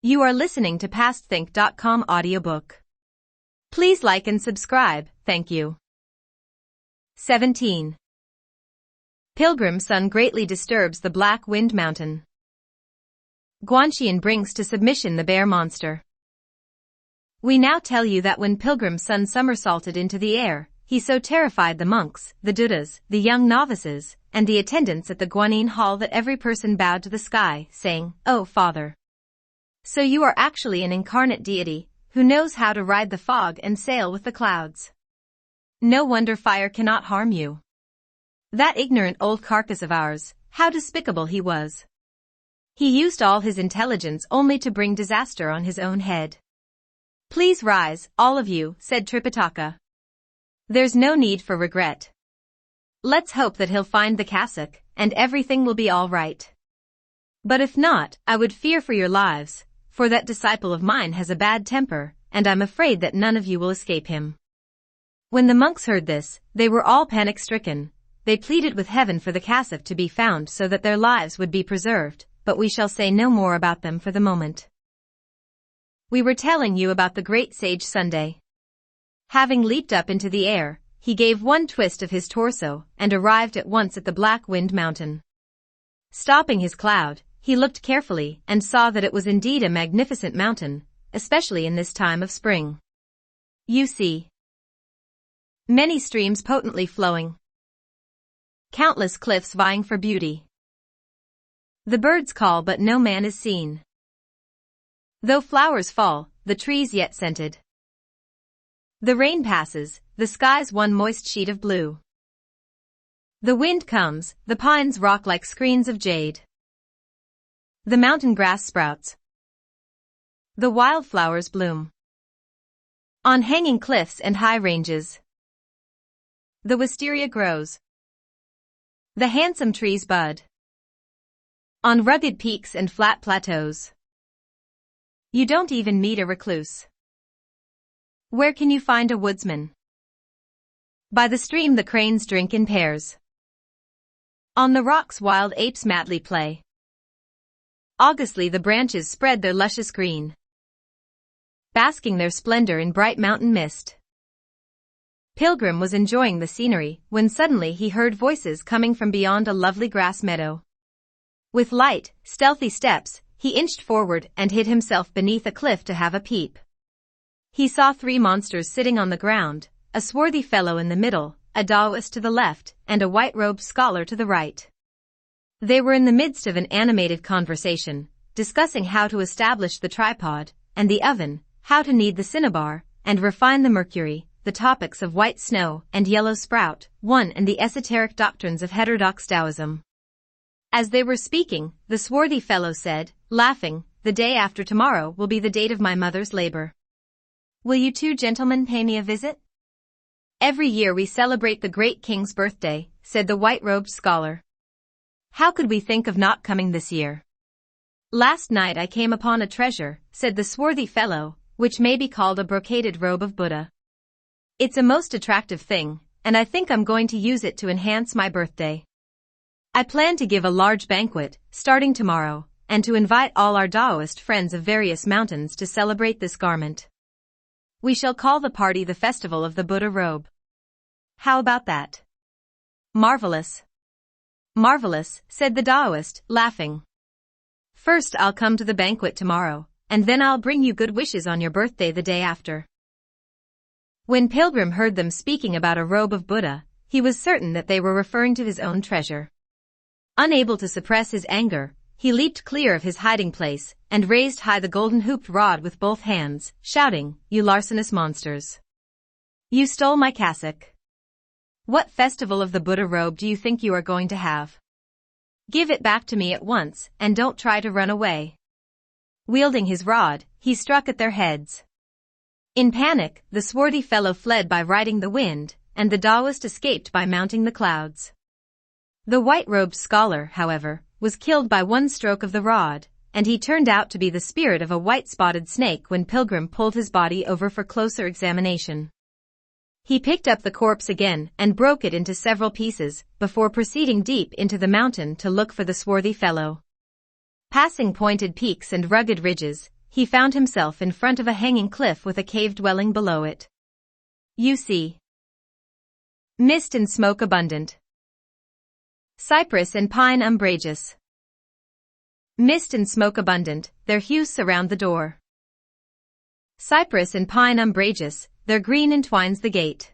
You are listening to PastThink.com audiobook. Please like and subscribe, thank you. 17. Pilgrim's son greatly disturbs the Black Wind Mountain. Guanxian brings to submission the bear monster. We now tell you that when Pilgrim's son somersaulted into the air, he so terrified the monks, the dudas, the young novices, and the attendants at the Guanyin hall that every person bowed to the sky, saying, "Oh, Father! So you are actually an incarnate deity, who knows how to ride the fog and sail with the clouds. No wonder fire cannot harm you. That ignorant old carcass of ours, how despicable he was. He used all his intelligence only to bring disaster on his own head." "Please rise, all of you," said Tripitaka. "There's no need for regret. Let's hope that he'll find the cassock, and everything will be all right. But if not, I would fear for your lives, for that disciple of mine has a bad temper, and I'm afraid that none of you will escape him." When the monks heard this, they were all panic-stricken. They pleaded with heaven for the cassock to be found so that their lives would be preserved, but we shall say no more about them for the moment. We were telling you about the great sage Sunday. Having leaped up into the air, he gave one twist of his torso and arrived at once at the Black Wind Mountain. Stopping his cloud, he looked carefully and saw that it was indeed a magnificent mountain, especially in this time of spring. You see many streams potently flowing, countless cliffs vying for beauty. The birds call but no man is seen. Though flowers fall, the trees yet scented. The rain passes, the sky's one moist sheet of blue. The wind comes, the pines rock like screens of jade. The mountain grass sprouts. The wildflowers bloom. On hanging cliffs and high ranges, the wisteria grows. The handsome trees bud. On rugged peaks and flat plateaus, you don't even meet a recluse. Where can you find a woodsman? By the stream the cranes drink in pairs. On the rocks wild apes madly play. Augustly the branches spread their luscious green, basking their splendor in bright mountain mist. Pilgrim was enjoying the scenery when suddenly he heard voices coming from beyond a lovely grass meadow. With light, stealthy steps, he inched forward and hid himself beneath a cliff to have a peep. He saw three monsters sitting on the ground, a swarthy fellow in the middle, a Taoist to the left, and a white-robed scholar to the right. They were in the midst of an animated conversation, discussing how to establish the tripod and the oven, how to knead the cinnabar, and refine the mercury, the topics of white snow and yellow sprout, one and the esoteric doctrines of heterodox Taoism. As they were speaking, the swarthy fellow said, laughing, "The day after tomorrow will be the date of my mother's labor. Will you two gentlemen pay me a visit?" "Every year we celebrate the great king's birthday," said the white-robed scholar. "How could we think of not coming this year?" "Last night I came upon a treasure," said the swarthy fellow, "which may be called a brocaded robe of Buddha. It's a most attractive thing, and I think I'm going to use it to enhance my birthday. I plan to give a large banquet, starting tomorrow, and to invite all our Taoist friends of various mountains to celebrate this garment. We shall call the party the Festival of the Buddha Robe. How about that?" "Marvelous. Marvelous," said the Taoist, laughing. "First I'll come to the banquet tomorrow, and then I'll bring you good wishes on your birthday the day after." When Pilgrim heard them speaking about a robe of Buddha, he was certain that they were referring to his own treasure. Unable to suppress his anger, he leaped clear of his hiding place and raised high the golden-hooped rod with both hands, shouting, "You larcenous monsters! You stole my cassock! What festival of the Buddha robe do you think you are going to have? Give it back to me at once, and don't try to run away." Wielding his rod, he struck at their heads. In panic, the swarthy fellow fled by riding the wind, and the Taoist escaped by mounting the clouds. The white-robed scholar, however, was killed by one stroke of the rod, and he turned out to be the spirit of a white-spotted snake when Pilgrim pulled his body over for closer examination. He picked up the corpse again and broke it into several pieces, before proceeding deep into the mountain to look for the swarthy fellow. Passing pointed peaks and rugged ridges, he found himself in front of a hanging cliff with a cave dwelling below it. You see mist and smoke abundant. Cypress and pine umbrageous. Mist and smoke abundant, their hues surround the door. Cypress and pine umbrageous, their green entwines the gate.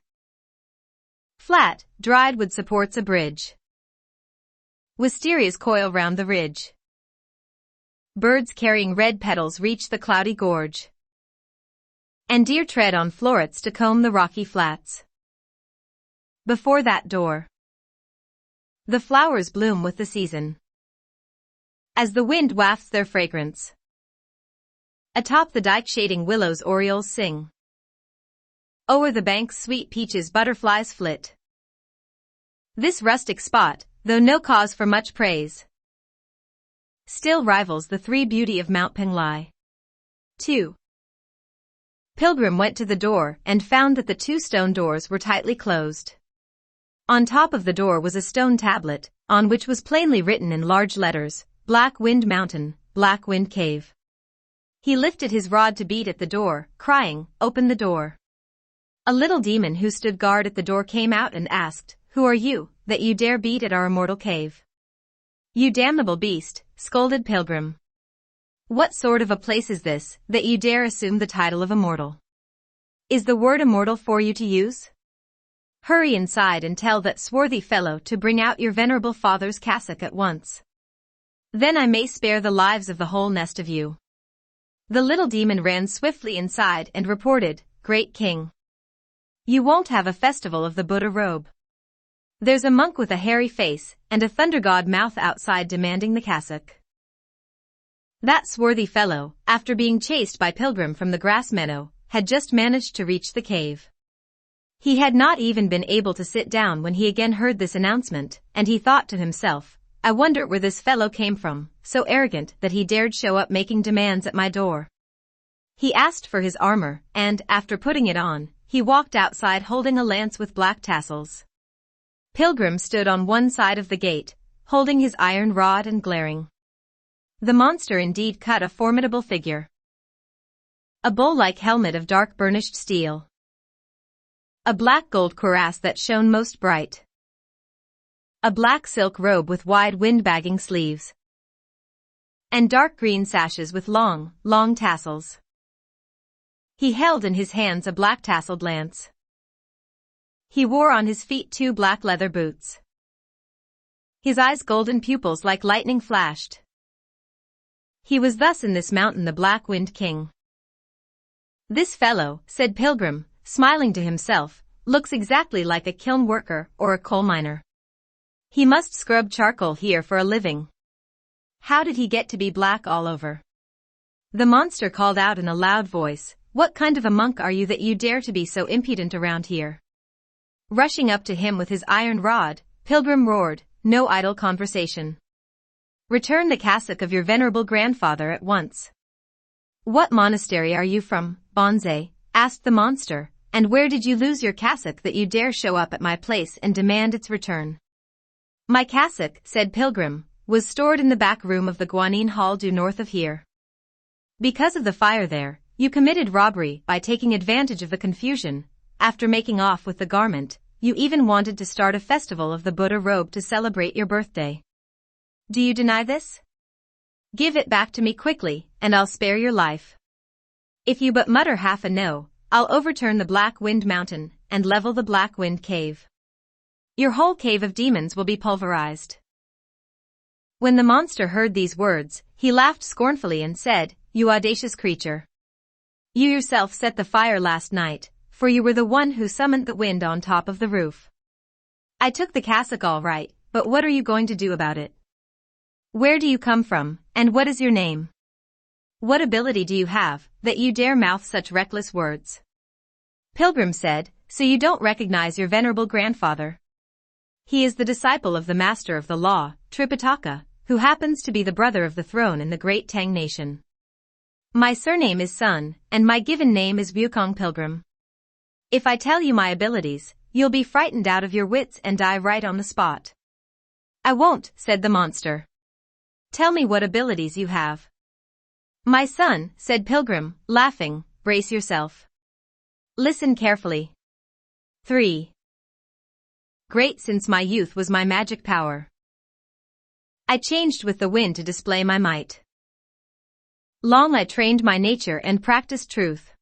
Flat, dried wood supports a bridge. Wisterias coil round the ridge. Birds carrying red petals reach the cloudy gorge. And deer tread on florets to comb the rocky flats. Before that door, the flowers bloom with the season, as the wind wafts their fragrance. Atop the dike shading willows orioles sing. O'er the banks sweet peaches butterflies flit. This rustic spot, though no cause for much praise, still rivals the three beauty of Mount Penglai. 2. Pilgrim went to the door and found that the two stone doors were tightly closed. On top of the door was a stone tablet, on which was plainly written in large letters, Black Wind Mountain, Black Wind Cave. He lifted his rod to beat at the door, crying, Open the door. A little demon who stood guard at the door came out and asked, Who are you, that you dare beat at our immortal cave? You damnable beast, scolded Pilgrim. What sort of a place is this, that you dare assume the title of immortal? Is the word immortal for you to use? Hurry inside and tell that swarthy fellow to bring out your venerable father's cassock at once. Then I may spare the lives of the whole nest of you. The little demon ran swiftly inside and reported, Great King, you won't have a festival of the Buddha robe. There's a monk with a hairy face and a thunder god mouth outside demanding the cassock. That swarthy fellow, after being chased by Pilgrim from the grass meadow, had just managed to reach the cave. He had not even been able to sit down when he again heard this announcement, and he thought to himself, I wonder where this fellow came from, so arrogant that he dared show up making demands at my door. He asked for his armor, and, after putting it on, he walked outside holding a lance with black tassels. Pilgrim stood on one side of the gate, holding his iron rod and glaring. The monster indeed cut a formidable figure. A bull-like helmet of dark burnished steel. A black gold cuirass that shone most bright. A black silk robe with wide wind-bagging sleeves. And dark green sashes with long, long tassels. He held in his hands a black tasseled lance. He wore on his feet 2 black leather boots. His eyes' golden pupils like lightning flashed. He was thus in this mountain the Black Wind King. This fellow, said Pilgrim, smiling to himself, looks exactly like a kiln worker or a coal miner. He must scrub charcoal here for a living. How did he get to be black all over? The monster called out in a loud voice, What kind of a monk are you that you dare to be so impudent around here? Rushing up to him with his iron rod, Pilgrim roared, No idle conversation. Return the cassock of your venerable grandfather at once. What monastery are you from, Bonze? Asked the monster, and where did you lose your cassock that you dare show up at my place and demand its return? My cassock, said Pilgrim, was stored in the back room of the Guanyin Hall due north of here. Because of the fire there, you committed robbery by taking advantage of the confusion. After making off with the garment, you even wanted to start a festival of the Buddha robe to celebrate your birthday. Do you deny this? Give it back to me quickly, and I'll spare your life. If you but mutter half a no, I'll overturn the Black Wind Mountain and level the Black Wind Cave. Your whole cave of demons will be pulverized. When the monster heard these words, he laughed scornfully and said, You audacious creature. You yourself set the fire last night, for you were the one who summoned the wind on top of the roof. I took the cassock all right, but what are you going to do about it? Where do you come from, and what is your name? What ability do you have, that you dare mouth such reckless words? Pilgrim said, So you don't recognize your venerable grandfather. He is the disciple of the master of the law, Tripitaka, who happens to be the brother of the throne in the great Tang nation. My surname is Sun, and my given name is Wukong Pilgrim. If I tell you my abilities, you'll be frightened out of your wits and die right on the spot. I won't, said the monster. Tell me what abilities you have. My son, said Pilgrim, laughing, brace yourself. Listen carefully. 3. Great since my youth was my magic power. I changed with the wind to display my might. Long I trained my nature and practiced truth.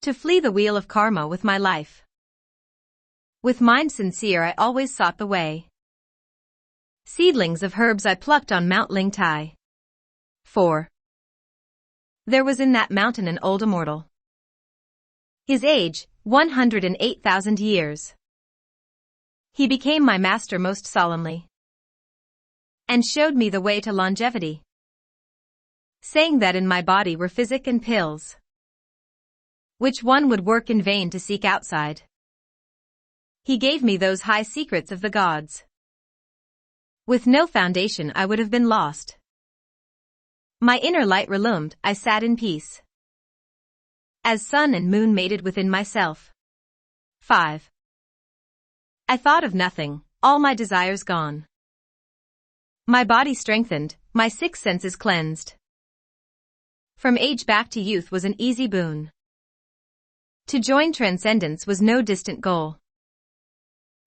To flee the wheel of karma with my life. With mind sincere I always sought the way. Seedlings of herbs I plucked on Mount Ling Tai. 4. There was in that mountain an old immortal. His age, 108,000 years. He became my master most solemnly, and showed me the way to longevity, saying that in my body were physic and pills, which one would work in vain to seek outside. He gave me those high secrets of the gods. With no foundation I would have been lost. My inner light relumed, I sat in peace, as sun and moon mated within myself. 5. I thought of nothing, all my desires gone. My body strengthened, my 6 senses cleansed. From age back to youth was an easy boon. To join transcendence was no distant goal.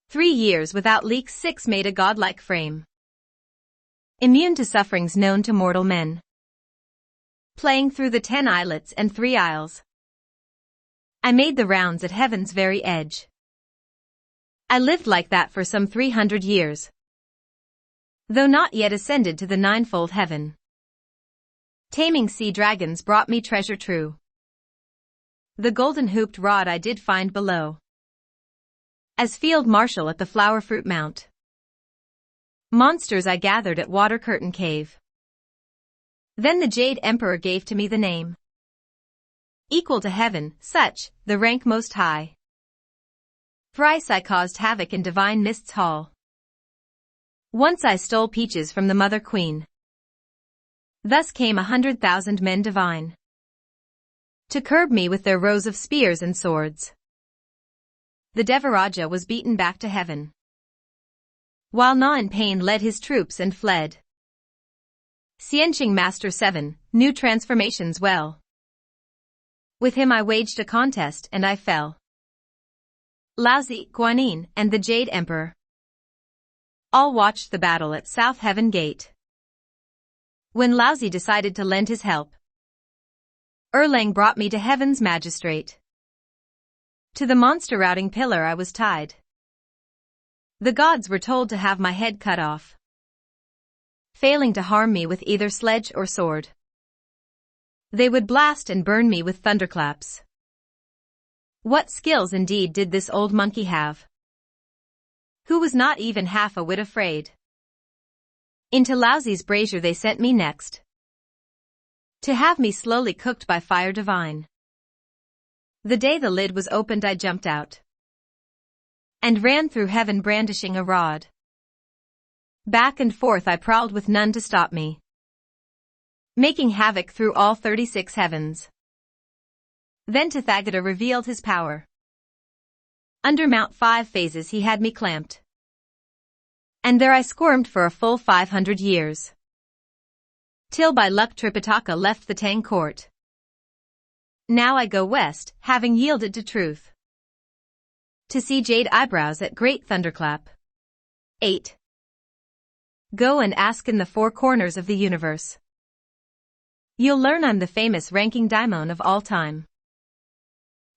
3 years without leaks 6 made a godlike frame. Immune to sufferings known to mortal men. Playing through the 10 islets and 3 isles. I made the rounds at heaven's very edge. I lived like that for some 300 years. Though not yet ascended to the ninefold heaven. Taming sea dragons brought me treasure true. The golden hooped rod I did find below, as field marshal at the flower fruit mount. Monsters I gathered at Water Curtain Cave. Then the Jade Emperor gave to me the name, equal to heaven, such, the rank most high. Thrice I caused havoc in divine Mist's hall. Once I stole peaches from the mother queen. Thus came 100,000 men divine, to curb me with their rows of spears and swords. The Devaraja was beaten back to heaven, while Na in pain led his troops and fled. Xianqing Master 7, knew transformations well. With him I waged a contest and I fell. Laozi, Guanyin, and the Jade Emperor all watched the battle at South Heaven Gate. When Laozi decided to lend his help, Erlang brought me to Heaven's magistrate. To the monster-routing pillar I was tied. The gods were told to have my head cut off, failing to harm me with either sledge or sword. They would blast and burn me with thunderclaps. What skills indeed did this old monkey have, who was not even half a whit afraid? Into Laozi's brazier they sent me next, to have me slowly cooked by fire divine. The day the lid was opened I jumped out, and ran through heaven brandishing a rod. Back and forth I prowled with none to stop me, making havoc through all 36 heavens. Then Tathagata revealed his power. Under Mount 5 phases he had me clamped, and there I squirmed for a full 500 years. Till by luck Tripitaka left the Tang court. Now I go west, having yielded to truth, to see jade eyebrows at great thunderclap. 8. Go and ask in the 4 corners of the universe. You'll learn I'm the famous ranking daimon of all time.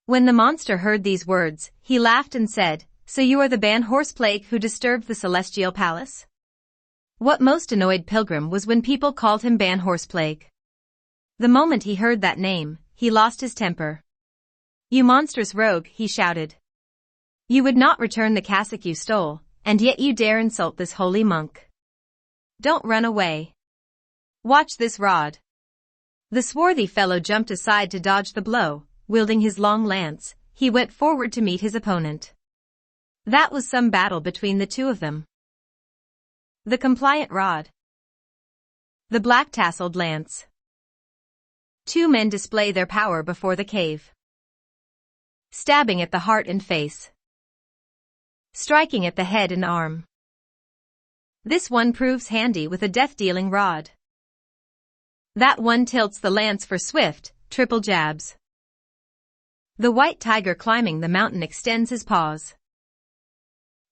When the monster heard these words, he laughed and said, So you are the Ban Horse Plague who disturbed the celestial palace? What most annoyed Pilgrim was when people called him Ban Horse Plague. The moment he heard that name, he lost his temper. You monstrous rogue, he shouted. You would not return the cassock you stole, and yet you dare insult this holy monk. Don't run away. Watch this rod. The swarthy fellow jumped aside to dodge the blow. Wielding his long lance, he went forward to meet his opponent. That was some battle between the two of them. The compliant rod. The black-tasseled lance. 2 men display their power before the cave. Stabbing at the heart and face. Striking at the head and arm. This one proves handy with a death-dealing rod. That one tilts the lance for swift, triple jabs. The white tiger climbing the mountain extends his paws.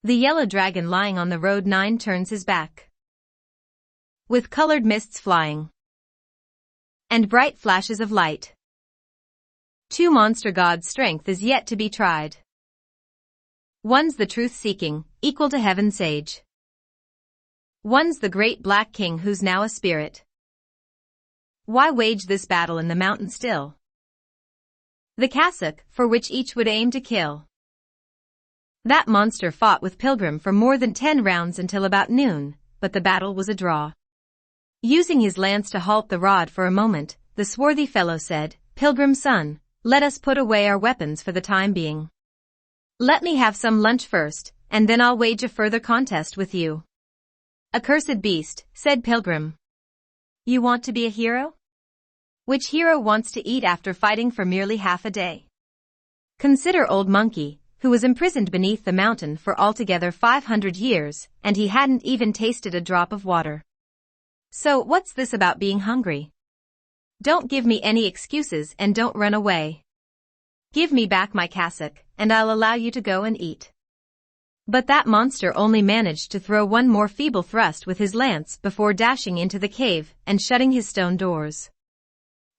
The yellow dragon lying on the road 9 turns his back. With colored mists flying and bright flashes of light. 2 monster gods' strength is yet to be tried. One's the truth-seeking, equal to heaven's sage. One's the great black king who's now a spirit. Why wage this battle in the mountain still? The cassock, for which each would aim to kill. That monster fought with Pilgrim for more than 10 rounds until about noon, but the battle was a draw. Using his lance to halt the rod for a moment, the swarthy fellow said, "Pilgrim's son, let us put away our weapons for the time being. Let me have some lunch first, and then I'll wage a further contest with you." "Accursed beast," said Pilgrim. "You want to be a hero? Which hero wants to eat after fighting for merely half a day? Consider Old Monkey, who was imprisoned beneath the mountain for altogether 500 years, and he hadn't even tasted a drop of water. So what's this about being hungry? Don't give me any excuses and don't run away. Give me back my cassock, and I'll allow you to go and eat." But that monster only managed to throw one more feeble thrust with his lance before dashing into the cave and shutting his stone doors.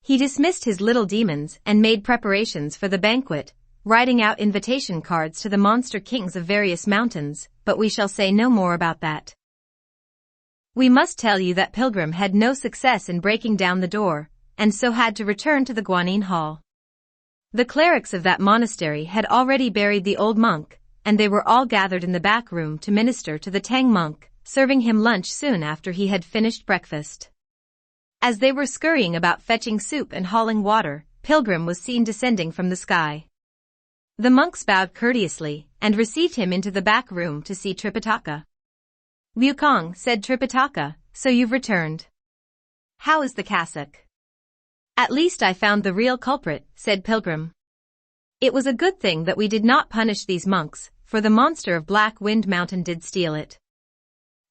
He dismissed his little demons and made preparations for the banquet, writing out invitation cards to the monster kings of various mountains, but we shall say no more about that. We must tell you that Pilgrim had no success in breaking down the door, and so had to return to the Guanyin Hall. The clerics of that monastery had already buried the old monk, and they were all gathered in the back room to minister to the Tang monk, serving him lunch soon after he had finished breakfast. As they were scurrying about fetching soup and hauling water, Pilgrim was seen descending from the sky. The monks bowed courteously and received him into the back room to see Tripitaka. "Liu Kong," said Tripitaka, "so you've returned. How is the cassock?" "At least I found the real culprit," said Pilgrim. "It was a good thing that we did not punish these monks, for the monster of Black Wind Mountain did steal it.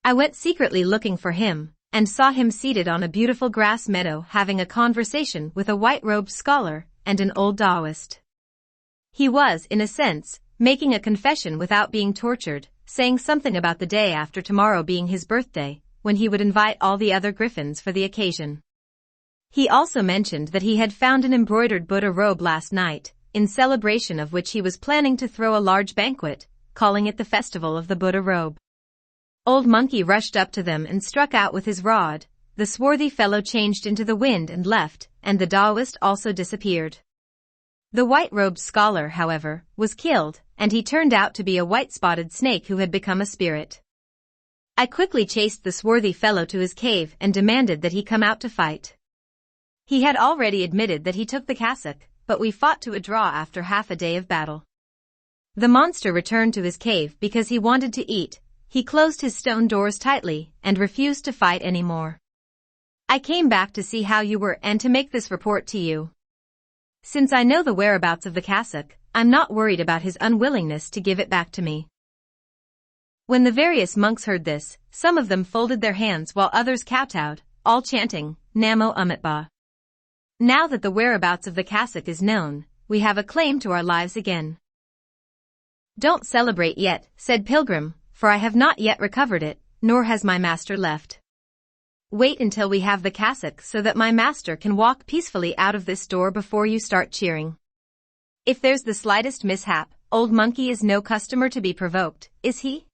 I went secretly looking for him, and saw him seated on a beautiful grass meadow having a conversation with a white-robed scholar and an old Taoist. He was, in a sense, making a confession without being tortured, saying something about the day after tomorrow being his birthday, when he would invite all the other griffins for the occasion. He also mentioned that he had found an embroidered Buddha robe last night, in celebration of which he was planning to throw a large banquet, calling it the Festival of the Buddha Robe. Old Monkey rushed up to them and struck out with his rod. The swarthy fellow changed into the wind and left, and the Taoist also disappeared. The white-robed scholar, however, was killed, and he turned out to be a white-spotted snake who had become a spirit. I quickly chased the swarthy fellow to his cave and demanded that he come out to fight. He had already admitted that he took the cassock, but we fought to a draw after half a day of battle. The monster returned to his cave because he wanted to eat. He closed his stone doors tightly and refused to fight anymore. I came back to see how you were and to make this report to you. Since I know the whereabouts of the cassock, I'm not worried about his unwillingness to give it back to me." When the various monks heard this, some of them folded their hands while others kowtowed, all chanting, "Namo Amitabha." Now that the whereabouts of the cassock is known, we have a claim to our lives again. "Don't celebrate yet," said Pilgrim, "for I have not yet recovered it, nor has my master left. Wait until we have the cassock so that my master can walk peacefully out of this door before you start cheering. If there's the slightest mishap, Old Monkey is no customer to be provoked, is he?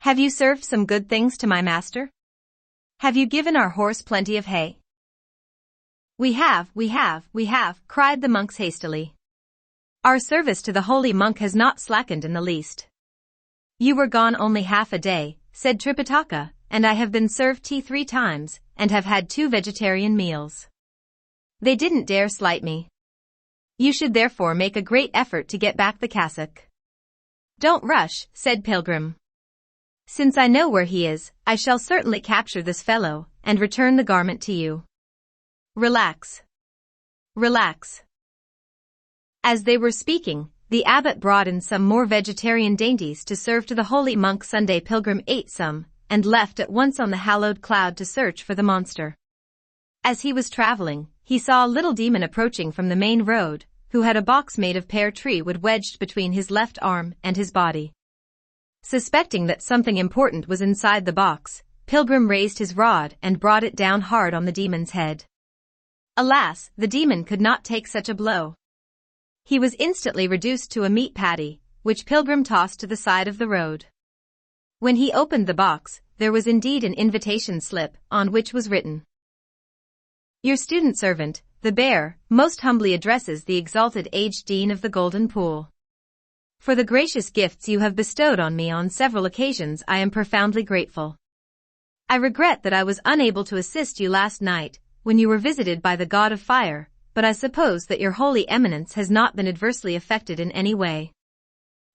Have you served some good things to my master? Have you given our horse plenty of hay?" We have, cried the monks hastily. "Our service to the holy monk has not slackened in the least." "You were gone only half a day," said Tripitaka, "and I have been served tea 3 times, and have had 2 vegetarian meals. They didn't dare slight me. You should therefore make a great effort to get back the cassock." "Don't rush," said Pilgrim. "Since I know where he is, I shall certainly capture this fellow, and return the garment to you. Relax. Relax." As they were speaking, the abbot brought in some more vegetarian dainties to serve to the holy monk. Sunday Pilgrim ate some, and left at once on the hallowed cloud to search for the monster. As he was traveling, he saw a little demon approaching from the main road, who had a box made of pear tree wood wedged between his left arm and his body. Suspecting that something important was inside the box, Pilgrim raised his rod and brought it down hard on the demon's head. Alas, the demon could not take such a blow. He was instantly reduced to a meat patty, which Pilgrim tossed to the side of the road. When he opened the box, there was indeed an invitation slip, on which was written, "Your student servant, the bear, most humbly addresses the exalted aged dean of the Golden Pool. For the gracious gifts you have bestowed on me on several occasions I am profoundly grateful. I regret that I was unable to assist you last night, when you were visited by the god of fire, but I suppose that your holy eminence has not been adversely affected in any way.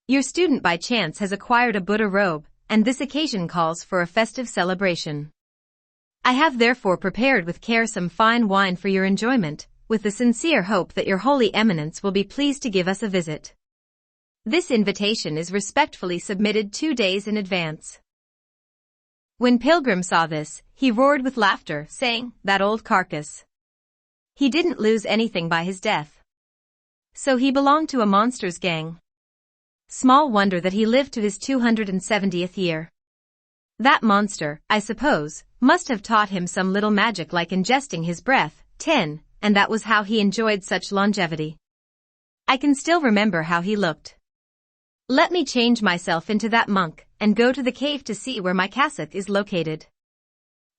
Your student by chance has acquired a Buddha robe, and this occasion calls for a festive celebration. I have therefore prepared with care some fine wine for your enjoyment, with the sincere hope that your holy eminence will be pleased to give us a visit. This invitation is respectfully submitted 2 days in advance." When Pilgrim saw this, he roared with laughter, saying, "That old carcass. He didn't lose anything by his death. So he belonged to a monster's gang. Small wonder that he lived to his 270th year. That monster, I suppose, must have taught him some little magic like ingesting his breath, 10, and that was how he enjoyed such longevity. I can still remember how he looked. Let me change myself into that monk, and go to the cave to see where my cassock is located.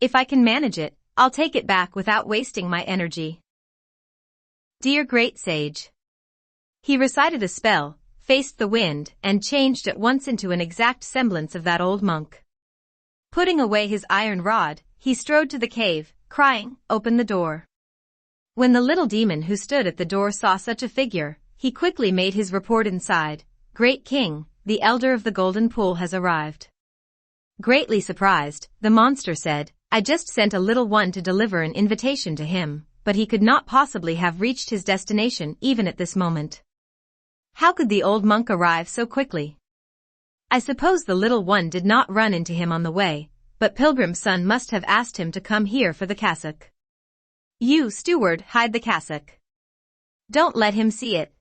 If I can manage it, I'll take it back without wasting my energy." Dear great sage. He recited a spell, faced the wind, and changed at once into an exact semblance of that old monk. Putting away his iron rod, he strode to the cave, crying, "Open the door." When the little demon who stood at the door saw such a figure, he quickly made his report inside. "Great King, the elder of the Golden Pool has arrived." Greatly surprised, the monster said, "I just sent a little one to deliver an invitation to him, but he could not possibly have reached his destination even at this moment. How could the old monk arrive so quickly? I suppose the little one did not run into him on the way, but Pilgrim's son must have asked him to come here for the cassock. You, steward, hide the cassock. Don't let him see it."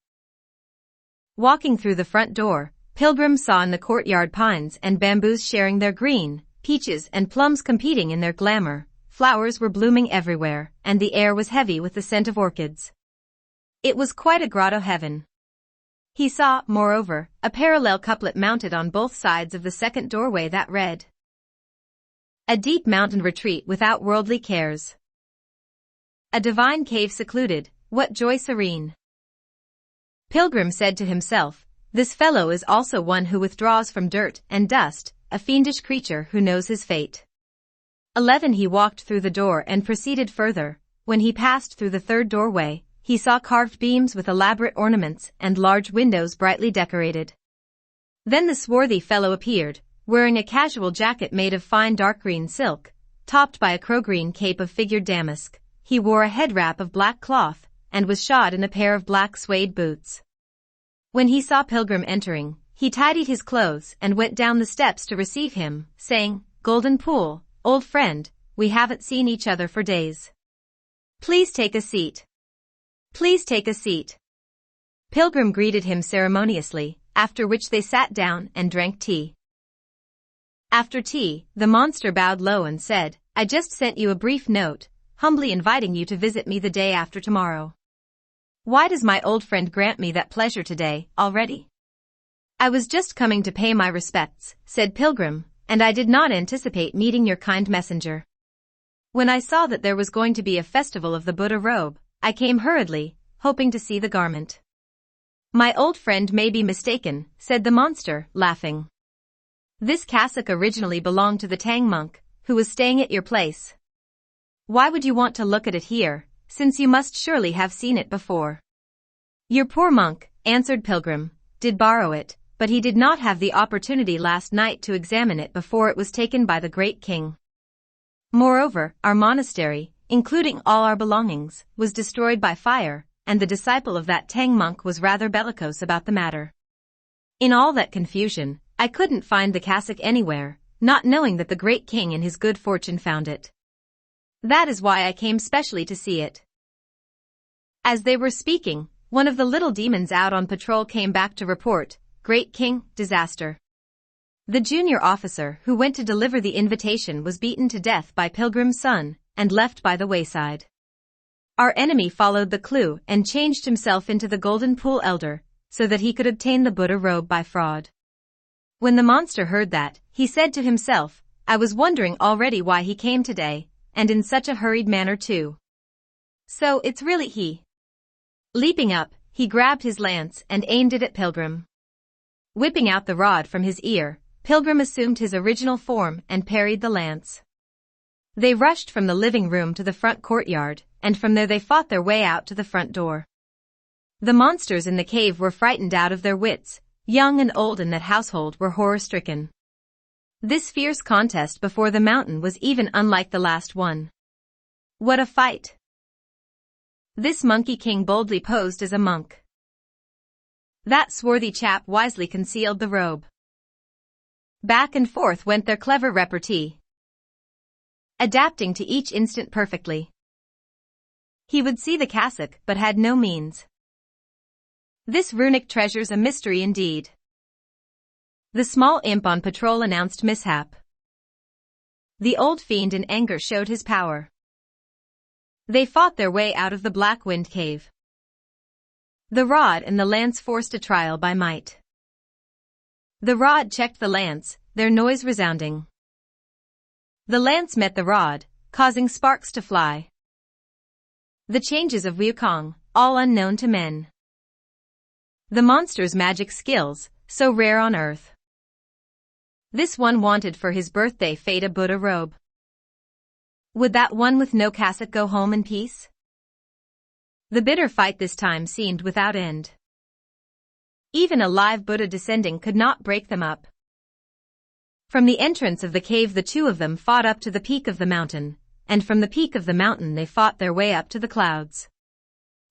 Walking through the front door, Pilgrim saw in the courtyard pines and bamboos sharing their green, peaches and plums competing in their glamour, flowers were blooming everywhere, and the air was heavy with the scent of orchids. It was quite a grotto heaven. He saw, moreover, a parallel couplet mounted on both sides of the second doorway that read, "A deep mountain retreat without worldly cares. A divine cave secluded, what joy serene." Pilgrim said to himself, "This fellow is also one who withdraws from dirt and dust, a fiendish creature who knows his fate." 11 He walked through the door and proceeded further. When he passed through the third doorway, he saw carved beams with elaborate ornaments and large windows brightly decorated. Then the swarthy fellow appeared, wearing a casual jacket made of fine dark green silk, topped by a crow-green cape of figured damask. He wore a head wrap of black cloth, and was shod in a pair of black suede boots. When he saw Pilgrim entering, he tidied his clothes and went down the steps to receive him, saying, "Golden Pool, old friend, we haven't seen each other for days. Please take a seat. Please take a seat." Pilgrim greeted him ceremoniously, after which they sat down and drank tea. After tea, the monster bowed low and said, "I just sent you a brief note, humbly inviting you to visit me the day after tomorrow. Why does my old friend grant me that pleasure today, already?" "I was just coming to pay my respects," said Pilgrim, "and I did not anticipate meeting your kind messenger. When I saw that there was going to be a festival of the Buddha robe, I came hurriedly, hoping to see the garment." "My old friend may be mistaken," said the monster, laughing. "This cassock originally belonged to the Tang monk, who was staying at your place. Why would you want to look at it here, since you must surely have seen it before?" "Your poor monk," answered Pilgrim, "did borrow it, but he did not have the opportunity last night to examine it before it was taken by the great king. Moreover, our monastery, including all our belongings, was destroyed by fire, and the disciple of that Tang monk was rather bellicose about the matter. In all that confusion, I couldn't find the cassock anywhere, not knowing that the great king in his good fortune found it. That is why I came specially to see it." As they were speaking, one of the little demons out on patrol came back to report, "Great King, disaster. The junior officer who went to deliver the invitation was beaten to death by Pilgrim's son and left by the wayside. Our enemy followed the clue and changed himself into the Golden Pool Elder so that he could obtain the Buddha robe by fraud." When the monster heard that, he said to himself, "I was wondering already why he came today, and in such a hurried manner too. So it's really he." Leaping up, he grabbed his lance and aimed it at Pilgrim. Whipping out the rod from his ear, Pilgrim assumed his original form and parried the lance. They rushed from the living room to the front courtyard, and from there they fought their way out to the front door. The monsters in the cave were frightened out of their wits. Young and old in that household were horror-stricken. This fierce contest before the mountain was even unlike the last one. What a fight! This Monkey King boldly posed as a monk. That swarthy chap wisely concealed the robe. Back and forth went their clever repartee, adapting to each instant perfectly. He would see the cassock but had no means. This runic treasure's a mystery indeed. The small imp on patrol announced mishap. The old fiend in anger showed his power. They fought their way out of the Black Wind Cave. The rod and the lance forced a trial by might. The rod checked the lance, their noise resounding. The lance met the rod, causing sparks to fly. The changes of Wukong, all unknown to men. The monster's magic skills, so rare on Earth. This one wanted for his birthday fate a Buddha robe. Would that one with no cassock go home in peace? The bitter fight this time seemed without end. Even a live Buddha descending could not break them up. From the entrance of the cave the two of them fought up to the peak of the mountain, and from the peak of the mountain they fought their way up to the clouds.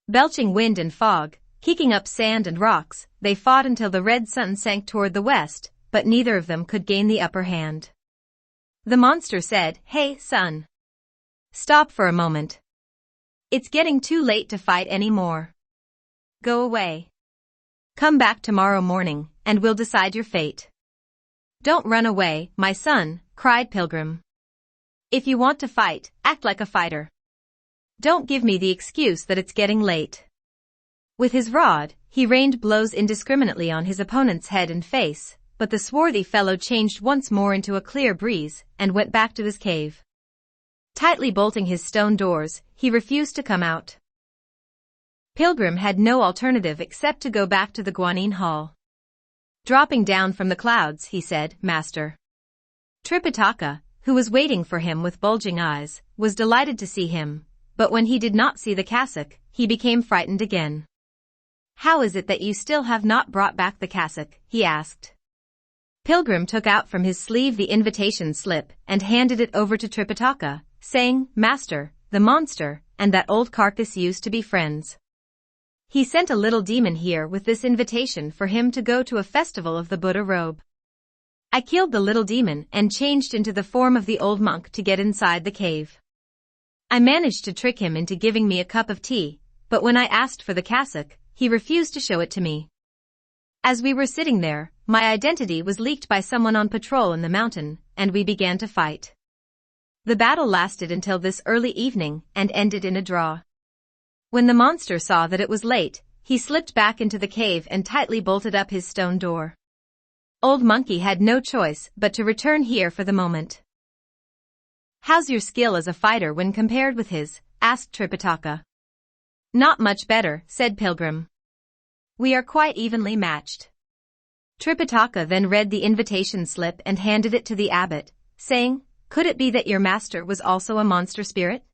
Belching wind and fog, kicking up sand and rocks, they fought until the red sun sank toward the west, but neither of them could gain the upper hand. The monster said, "Hey, son. Stop for a moment. It's getting too late to fight anymore. Go away. Come back tomorrow morning, and we'll decide your fate." "Don't run away, my son," cried Pilgrim. "If you want to fight, act like a fighter. Don't give me the excuse that it's getting late." With his rod, he rained blows indiscriminately on his opponent's head and face, but the swarthy fellow changed once more into a clear breeze and went back to his cave. Tightly bolting his stone doors, he refused to come out. Pilgrim had no alternative except to go back to the Guanyin Hall. Dropping down from the clouds, he said, "Master." Tripitaka, who was waiting for him with bulging eyes, was delighted to see him, but when he did not see the cassock, he became frightened again. "How is it that you still have not brought back the cassock?" he asked. Pilgrim took out from his sleeve the invitation slip and handed it over to Tripitaka, saying, "Master, the monster and that old carcass used to be friends. He sent a little demon here with this invitation for him to go to a festival of the Buddha robe. I killed the little demon and changed into the form of the old monk to get inside the cave. I managed to trick him into giving me a cup of tea, but when I asked for the cassock, he refused to show it to me. As we were sitting there, my identity was leaked by someone on patrol in the mountain, and we began to fight. The battle lasted until this early evening and ended in a draw. When the monster saw that it was late, he slipped back into the cave and tightly bolted up his stone door. Old Monkey had no choice but to return here for the moment." "How's your skill as a fighter when compared with his?" asked Tripitaka. "Not much better," said Pilgrim. "We are quite evenly matched." Tripitaka then read the invitation slip and handed it to the abbot, saying, "Could it be that your master was also a monster spirit?"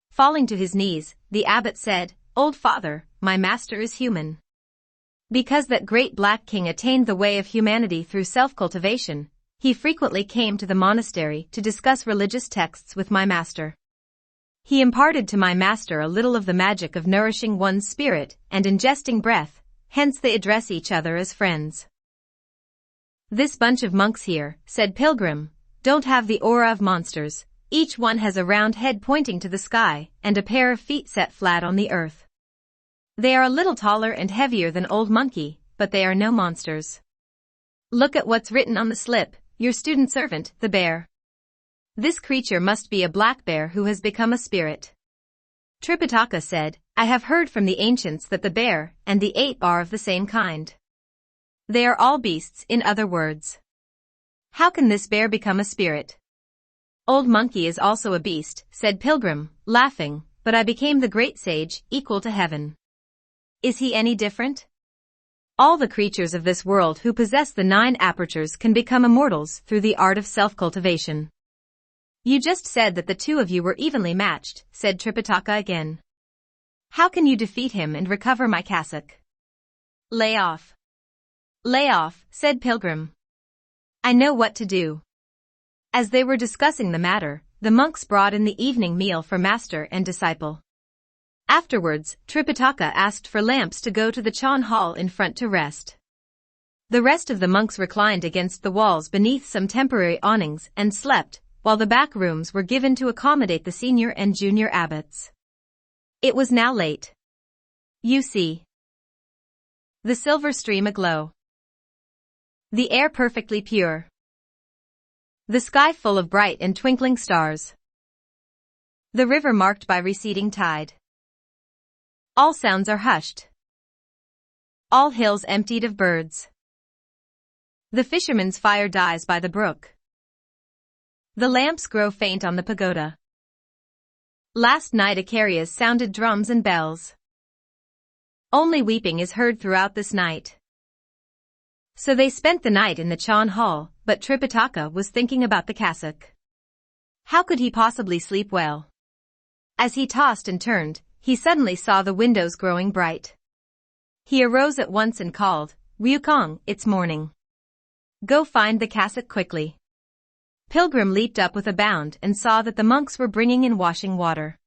Falling to his knees, the abbot said, "Old father, my master is human. Because that great Black King attained the way of humanity through self-cultivation, he frequently came to the monastery to discuss religious texts with my master. He imparted to my master a little of the magic of nourishing one's spirit and ingesting breath, hence they address each other as friends." "This bunch of monks here," said Pilgrim, "don't have the aura of monsters, Each one has a round head pointing to the sky, and a pair of feet set flat on the earth. They are a little taller and heavier than Old Monkey, but they are no monsters. Look at what's written on the slip, your student servant, the bear. This creature must be a black bear who has become a spirit. Tripitaka said, I have heard from the ancients that the bear and the ape are of the same kind. They are all beasts, in other words. How can this bear become a spirit? Old Monkey is also a beast, said Pilgrim, laughing, but I became the great sage, equal to heaven. Is he any different? All the creatures of this world who possess the 9 apertures can become immortals through the art of self-cultivation. You just said that the two of you were evenly matched, said Tripitaka again. How can you defeat him and recover my cassock? Lay off. Lay off, said Pilgrim. I know what to do. As they were discussing the matter, the monks brought in the evening meal for master and disciple. Afterwards, Tripitaka asked for lamps to go to the Chan hall in front to rest. The rest of the monks reclined against the walls beneath some temporary awnings and slept, while the back rooms were given to accommodate the senior and junior abbots. It was now late. You see the silver stream aglow. The air perfectly pure. The sky full of bright and twinkling stars. The river marked by receding tide. All sounds are hushed. All hills emptied of birds. The fisherman's fire dies by the brook. The lamps grow faint on the pagoda. Last night Icarius sounded drums and bells. Only weeping is heard throughout this night. So they spent the night in the Chan hall, but Tripitaka was thinking about the cassock. How could he possibly sleep well? As he tossed and turned, he suddenly saw the windows growing bright. He arose at once and called, Ryukong, it's morning. Go find the cassock quickly. Pilgrim leaped up with a bound and saw that the monks were bringing in washing water.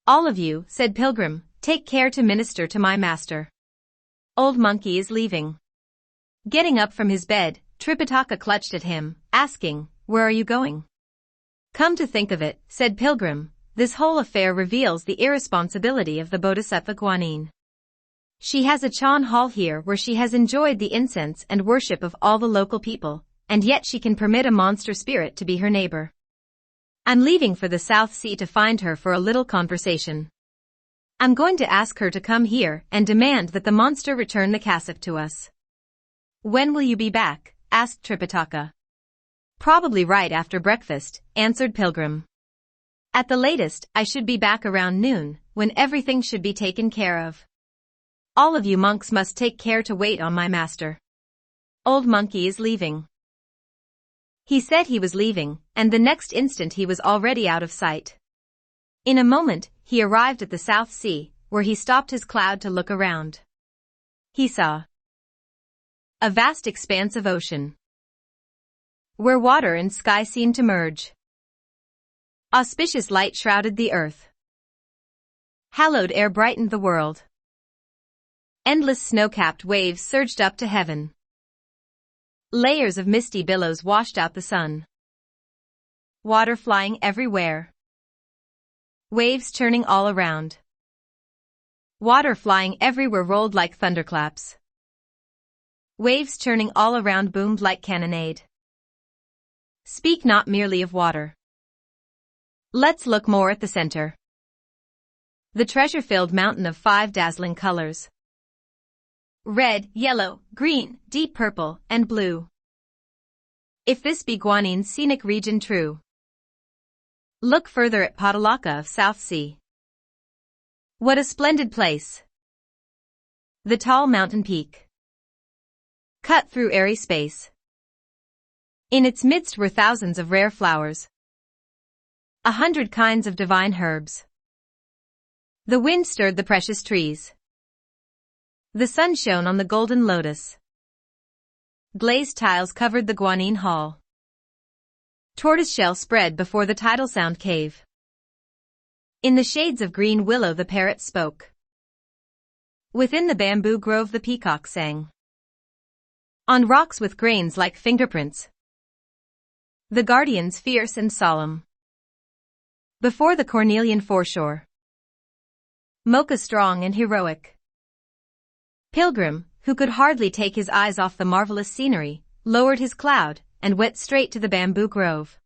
All of you, said Pilgrim, take care to minister to my master. Old Monkey is leaving. Getting up from his bed, Tripitaka clutched at him, asking, where are you going? Come to think of it, said Pilgrim, this whole affair reveals the irresponsibility of the Bodhisattva Guanyin. She has a Chan hall here where she has enjoyed the incense and worship of all the local people, and yet she can permit a monster spirit to be her neighbor. I'm leaving for the South Sea to find her for a little conversation. I'm going to ask her to come here and demand that the monster return the cassock to us. When will you be back? Asked Tripitaka. Probably right after breakfast, answered Pilgrim. At the latest, I should be back around noon, when everything should be taken care of. All of you monks must take care to wait on my master. Old Monkey is leaving. He said he was leaving, and the next instant he was already out of sight. In a moment, he arrived at the South Sea, where he stopped his cloud to look around. He saw a vast expanse of ocean, where water and sky seemed to merge. Auspicious light shrouded the earth. Hallowed air brightened the world. Endless snow-capped waves surged up to heaven. Layers of misty billows washed out the sun. Water flying everywhere. Waves churning all around. Water flying everywhere rolled like thunderclaps. Waves churning all around boomed like cannonade. Speak not merely of water. Let's look more at the center. The treasure-filled mountain of 5 dazzling colors. Red, yellow, green, deep purple, and blue. If this be Guanyin's scenic region true. Look further at Potalaka of South Sea. What a splendid place. The tall mountain peak. Cut through airy space. In its midst were thousands of rare flowers. 100 kinds of divine herbs. The wind stirred the precious trees. The sun shone on the golden lotus. Glazed tiles covered the Guanyin hall. Tortoiseshell spread before the tidal sound cave. In the shades of green willow the parrot spoke. Within the bamboo grove the peacock sang. On rocks with grains like fingerprints. The guardians fierce and solemn. Before the Cornelian foreshore. Mocha strong and heroic. Pilgrim, who could hardly take his eyes off the marvelous scenery, lowered his cloud and went straight to the bamboo grove.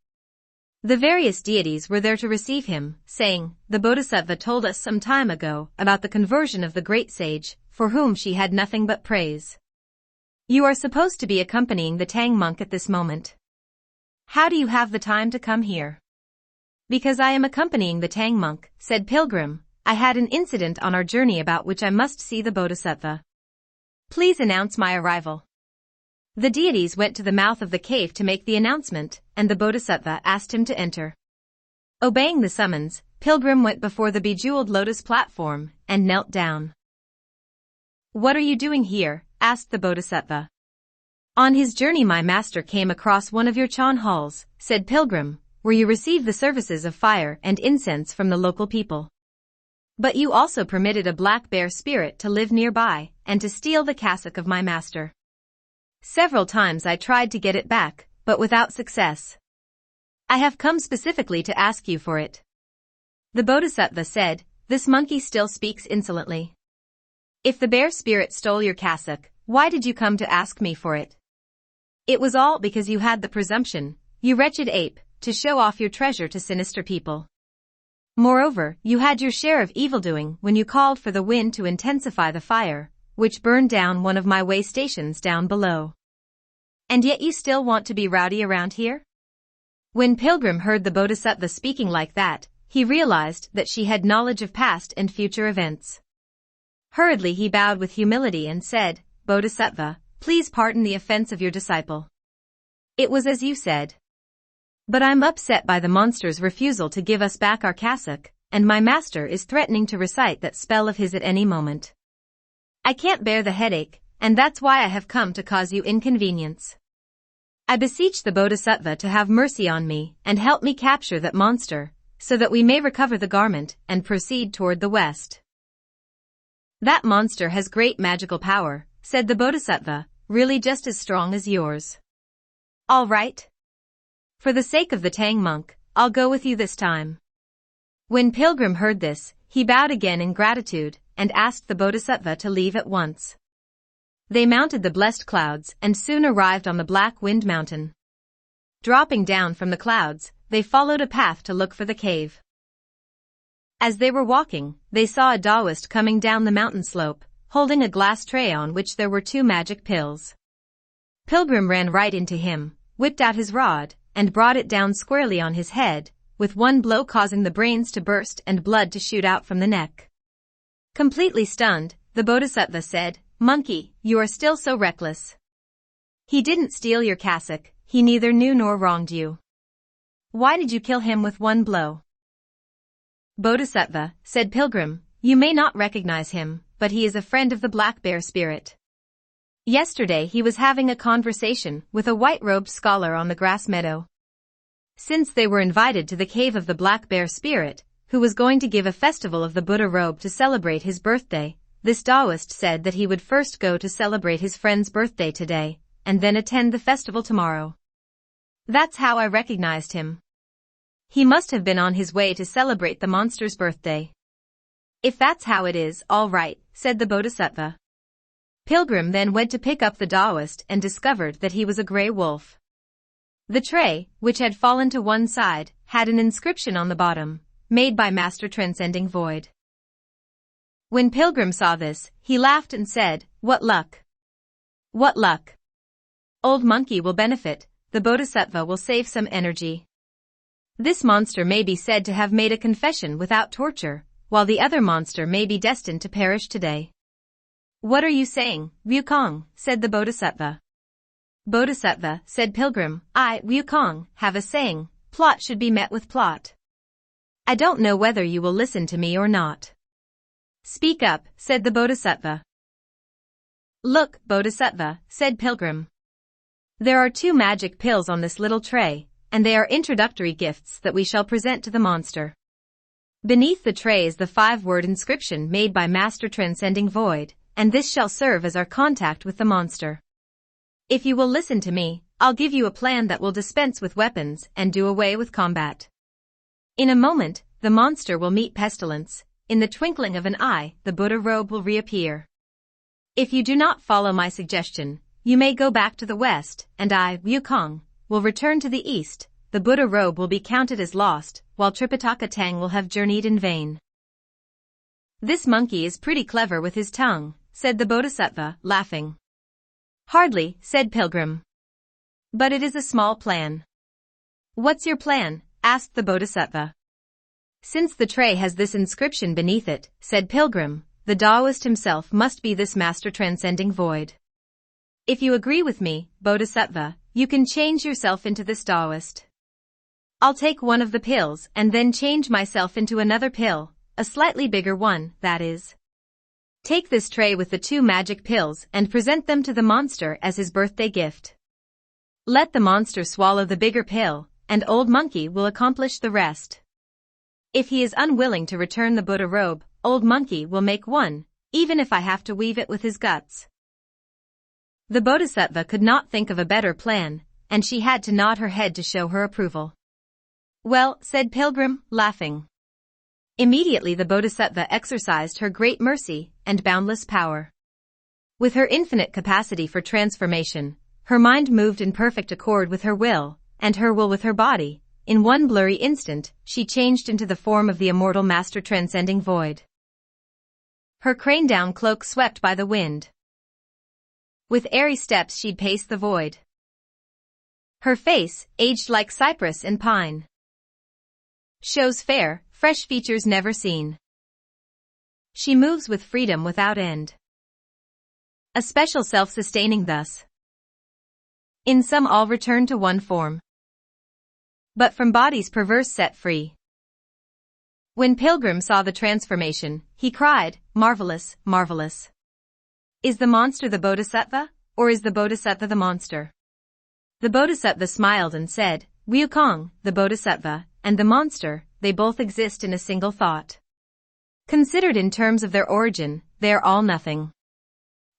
The various deities were there to receive him, saying, "The Bodhisattva told us some time ago about the conversion of the great sage, for whom she had nothing but praise. You are supposed to be accompanying the Tang monk at this moment. How do you have the time to come here?" "Because I am accompanying the Tang monk," said Pilgrim. "I had an incident on our journey about which I must see the Bodhisattva. Please announce my arrival." The deities went to the mouth of the cave to make the announcement, and the Bodhisattva asked him to enter. Obeying the summons, Pilgrim went before the bejeweled lotus platform and knelt down. "What are you doing here?" asked the Bodhisattva. "On his journey my master came across one of your Chan halls," said Pilgrim, "where you receive the services of fire and incense from the local people. But you also permitted a black bear spirit to live nearby and to steal the cassock of my master. Several times I tried to get it back, but without success. I have come specifically to ask you for it." The Bodhisattva said, "This monkey still speaks insolently. If the bear spirit stole your cassock, why did you come to ask me for it? It was all because you had the presumption, you wretched ape, to show off your treasure to sinister people. Moreover, you had your share of evildoing when you called for the wind to intensify the fire, which burned down one of my way stations down below. And yet you still want to be rowdy around here?" When Pilgrim heard the Bodhisattva speaking like that, he realized that she had knowledge of past and future events. Hurriedly he bowed with humility and said, "Bodhisattva, please pardon the offense of your disciple. It was as you said. But I'm upset by the monster's refusal to give us back our cassock, and my master is threatening to recite that spell of his at any moment. I can't bear the headache, and that's why I have come to cause you inconvenience. I beseech the Bodhisattva to have mercy on me and help me capture that monster, so that we may recover the garment and proceed toward the west." "That monster has great magical power," said the Bodhisattva, "really just as strong as yours." "All right. For the sake of the Tang monk, I'll go with you this time." When Pilgrim heard this, he bowed again in gratitude and asked the Bodhisattva to leave at once. They mounted the blessed clouds and soon arrived on the Black Wind Mountain. Dropping down from the clouds, they followed a path to look for the cave. As they were walking, they saw a Taoist coming down the mountain slope, holding a glass tray on which there were 2 magic pills. Pilgrim ran right into him, whipped out his rod, and brought it down squarely on his head, with one blow causing the brains to burst and blood to shoot out from the neck. Completely stunned, the Bodhisattva said, "Monkey, you are still so reckless. He didn't steal your cassock, he neither knew nor wronged you. Why did you kill him with one blow?" "Bodhisattva," said Pilgrim, "you may not recognize him, but he is a friend of the black bear spirit. Yesterday he was having a conversation with a white-robed scholar on the grass meadow. Since they were invited to the cave of the black bear spirit, who was going to give a festival of the Buddha robe to celebrate his birthday, this Taoist said that he would first go to celebrate his friend's birthday today, and then attend the festival tomorrow. That's how I recognized him. He must have been on his way to celebrate the monster's birthday." "If that's how it is, all right," said the Bodhisattva. Pilgrim then went to pick up the Taoist and discovered that he was a gray wolf. The tray, which had fallen to one side, had an inscription on the bottom, made by Master Transcending Void. When Pilgrim saw this, he laughed and said, "What luck! What luck! Old monkey will benefit, the Bodhisattva will save some energy. This monster may be said to have made a confession without torture, while the other monster may be destined to perish today." "What are you saying, Wukong?" said the Bodhisattva. "Bodhisattva," said Pilgrim, "I, Wukong, have a saying, plot should be met with plot. I don't know whether you will listen to me or not." "Speak up," said the Bodhisattva. "Look, Bodhisattva," said Pilgrim. "There are 2 magic pills on this little tray, and they are introductory gifts that we shall present to the monster. Beneath the tray is the 5-word inscription made by Master Transcending Void, and this shall serve as our contact with the monster. If you will listen to me, I'll give you a plan that will dispense with weapons and do away with combat. In a moment, the monster will meet pestilence. In the twinkling of an eye, the Buddha robe will reappear. If you do not follow my suggestion, you may go back to the west, and I, Wu Cheng'en, will return to the east. The Buddha robe will be counted as lost, while Tripitaka Tang will have journeyed in vain. This monkey is pretty clever with his tongue, said the Bodhisattva, laughing. Hardly, said Pilgrim. But it is a small plan. What's your plan? Asked the Bodhisattva. Since the tray has this inscription beneath it, said Pilgrim, the Taoist himself must be this master transcending void. If you agree with me, Bodhisattva, you can change yourself into this Taoist. I'll take one of the pills and then change myself into another pill, a slightly bigger one, that is. Take this tray with the 2 magic pills and present them to the monster as his birthday gift. Let the monster swallow the bigger pill, and Old Monkey will accomplish the rest. If he is unwilling to return the Buddha robe, Old Monkey will make one, even if I have to weave it with his guts. The Bodhisattva could not think of a better plan, and she had to nod her head to show her approval. Well, said Pilgrim, laughing. Immediately the Bodhisattva exercised her great mercy and boundless power. With her infinite capacity for transformation, her mind moved in perfect accord with her will, and her will with her body. In one blurry instant, she changed into the form of the immortal master transcending void. Her crane-down cloak swept by the wind. With airy steps she'd pace the void. Her face, aged like cypress and pine, shows fair, fresh features never seen. She moves with freedom without end. A special self-sustaining thus. In some all return to one form, but from bodies perverse set free. When Pilgrim saw the transformation, he cried, marvelous, marvelous. Is the monster the Bodhisattva, or is the Bodhisattva the monster? The Bodhisattva smiled and said, Wu Cheng'en, the Bodhisattva, and the monster, they both exist in a single thought. Considered in terms of their origin, they are all nothing.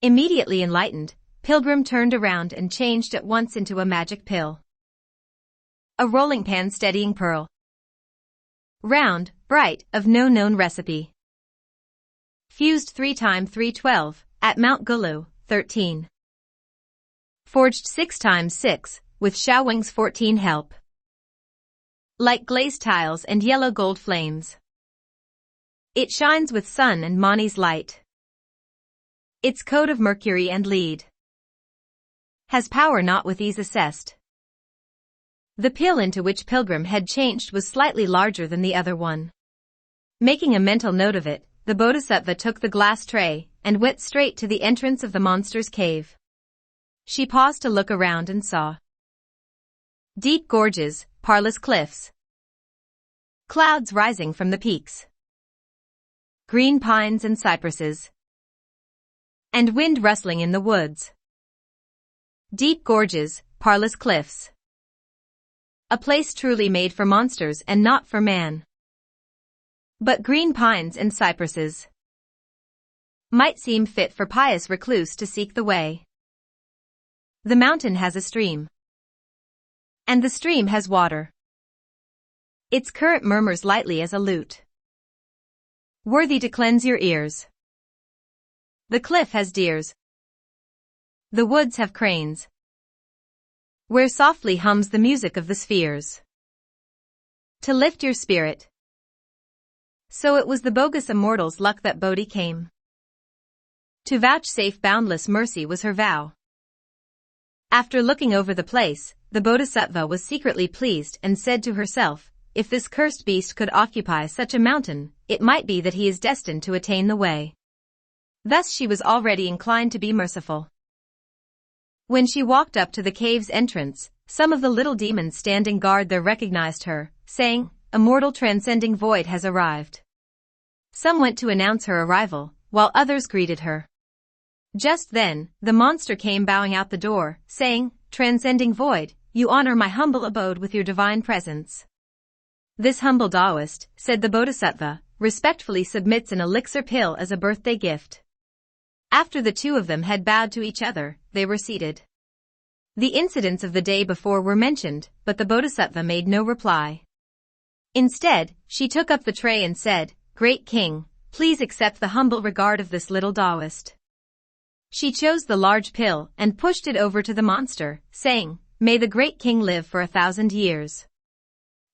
Immediately enlightened, Pilgrim turned around and changed at once into a magic pill. A rolling pan steadying pearl. Round, bright, of no known recipe. Fused 3 x 312, at Mount Gulu, 13. Forged 6 x 6, with Xiaowing's 14 help. Like glazed tiles and yellow gold flames. It shines with sun and Mani's light. Its coat of mercury and lead has power not with ease assessed. The pill into which Pilgrim had changed was slightly larger than the other one. Making a mental note of it, the Bodhisattva took the glass tray and went straight to the entrance of the monster's cave. She paused to look around and saw deep gorges, parlous cliffs, clouds rising from the peaks, green pines and cypresses, and wind rustling in the woods. Deep gorges, parlous cliffs. A place truly made for monsters and not for man. But green pines and cypresses might seem fit for pious recluse to seek the way. The mountain has a stream, and the stream has water. Its current murmurs lightly as a lute, worthy to cleanse your ears. The cliff has deers. The woods have cranes, where softly hums the music of the spheres, to lift your spirit. So it was the bogus immortal's luck that Bodhi came. To vouchsafe boundless mercy was her vow. After looking over the place, the Bodhisattva was secretly pleased and said to herself, if this cursed beast could occupy such a mountain, it might be that he is destined to attain the way. Thus she was already inclined to be merciful. When she walked up to the cave's entrance, some of the little demons standing guard there recognized her, saying, Immortal transcending void has arrived. Some went to announce her arrival, while others greeted her. Just then, the monster came bowing out the door, saying, Transcending void, you honor my humble abode with your divine presence. This humble Taoist, said the Bodhisattva, respectfully submits an elixir pill as a birthday gift. After the two of them had bowed to each other, they were seated. The incidents of the day before were mentioned, but the Bodhisattva made no reply. Instead, she took up the tray and said, "Great King, please accept the humble regard of this little Taoist." She chose the large pill and pushed it over to the monster, saying, "May the great king live for 1,000 years."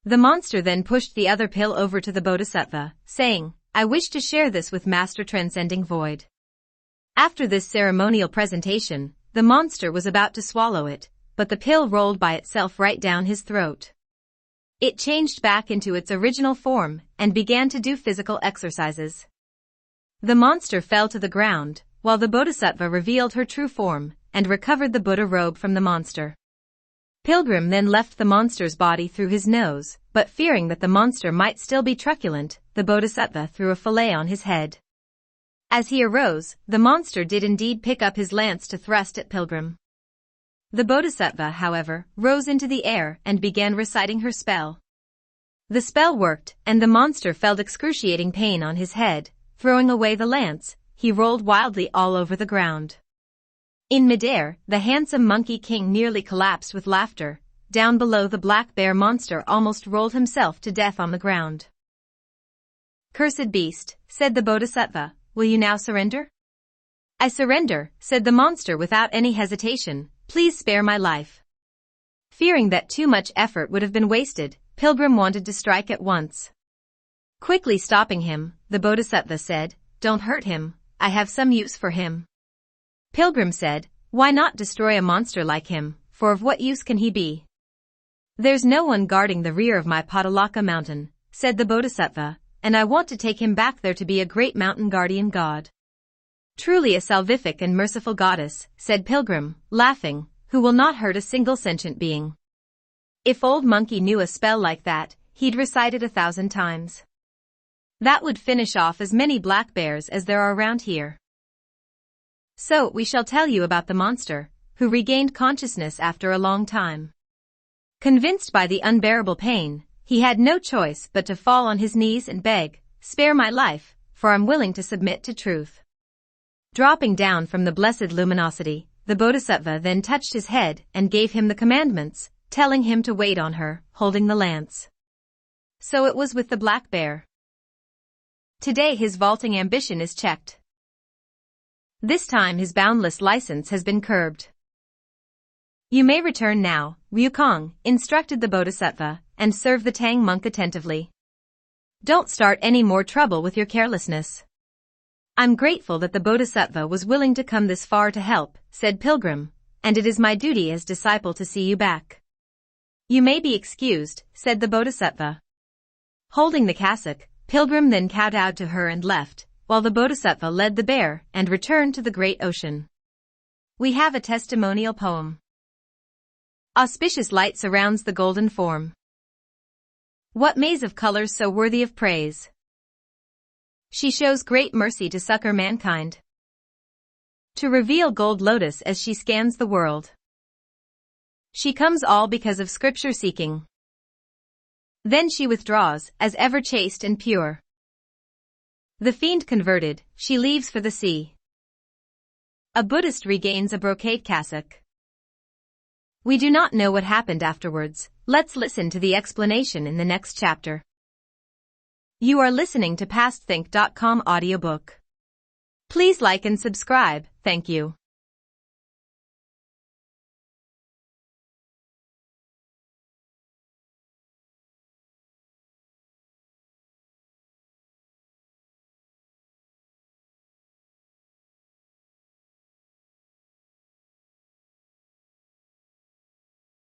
The monster then pushed the other pill over to the Bodhisattva, saying, "I wish to share this with Master Transcending Void." After this ceremonial presentation, the monster was about to swallow it, but the pill rolled by itself right down his throat. It changed back into its original form and began to do physical exercises. The monster fell to the ground, while the Bodhisattva revealed her true form and recovered the Buddha robe from the monster. Pilgrim then left the monster's body through his nose, but fearing that the monster might still be truculent, the Bodhisattva threw a fillet on his head. As he arose, the monster did indeed pick up his lance to thrust at Pilgrim. The Bodhisattva, however, rose into the air and began reciting her spell. The spell worked, and the monster felt excruciating pain on his head. Throwing away the lance, he rolled wildly all over the ground. In midair, the handsome Monkey King nearly collapsed with laughter. Down below, the black bear monster almost rolled himself to death on the ground. "Cursed beast," said the Bodhisattva, "will you now surrender?" "I surrender," said the monster without any hesitation. "Please spare my life." Fearing that too much effort would have been wasted, Pilgrim wanted to strike at once. Quickly stopping him, the Bodhisattva said, "Don't hurt him, I have some use for him." Pilgrim said, "Why not destroy a monster like him, for of what use can he be?" "There's no one guarding the rear of my Patalaka mountain," said the Bodhisattva, "and I want to take him back there to be a great mountain guardian god." "Truly a salvific and merciful goddess," said Pilgrim, laughing, "who will not hurt a single sentient being. If old Monkey knew a spell like that, he'd recite it 1,000 times. That would finish off as many black bears as there are around here." So, we shall tell you about the monster, who regained consciousness after a long time. Convinced by the unbearable pain, he had no choice but to fall on his knees and beg, "Spare my life, for I'm willing to submit to truth." Dropping down from the blessed luminosity, the Bodhisattva then touched his head and gave him the commandments, telling him to wait on her, holding the lance. So it was with the black bear. Today his vaulting ambition is checked. This time his boundless license has been curbed. "You may return now, Ryukong," instructed the Bodhisattva, "and serve the Tang monk attentively. Don't start any more trouble with your carelessness." "I'm grateful that the Bodhisattva was willing to come this far to help," said Pilgrim, "and it is my duty as disciple to see you back." "You may be excused," said the Bodhisattva. Holding the cassock, Pilgrim then kowtowed to her and left, while the Bodhisattva led the bear and returned to the great ocean. We have a testimonial poem. Auspicious light surrounds the golden form. What maze of colors so worthy of praise! She shows great mercy to succor mankind, to reveal gold lotus as she scans the world. She comes all because of scripture seeking. Then she withdraws, as ever chaste and pure. The fiend converted, she leaves for the sea. A Buddhist regains a brocade cassock. We do not know what happened afterwards. Let's listen to the explanation in the next chapter. You are listening to PastThink.com audiobook. Please like and subscribe, thank you.